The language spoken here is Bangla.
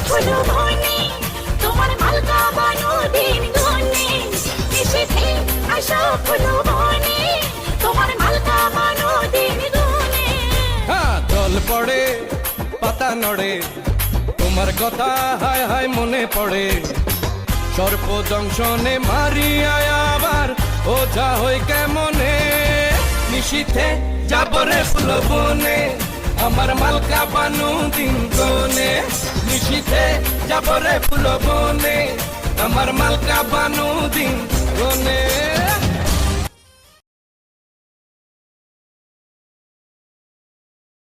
ফুল বনে তোমার মালকা বানো দিন গুনে নিশীথে আসো ফুল বনে তোমার মালকা বানো দিন গুনে। হ্যাঁ জল পড়ে পাতা নড়ে তোমার কথা হায় হায় মনে পড়ে সর্প জংশনে মারিয়া আবার ওঝা হই কেমনে নিশীথে যাবরে ফুল বনে আমার মালকা বানু দিন গনে নিশীথে যাবরে ফুল বনে আমার মালকা বানু দিন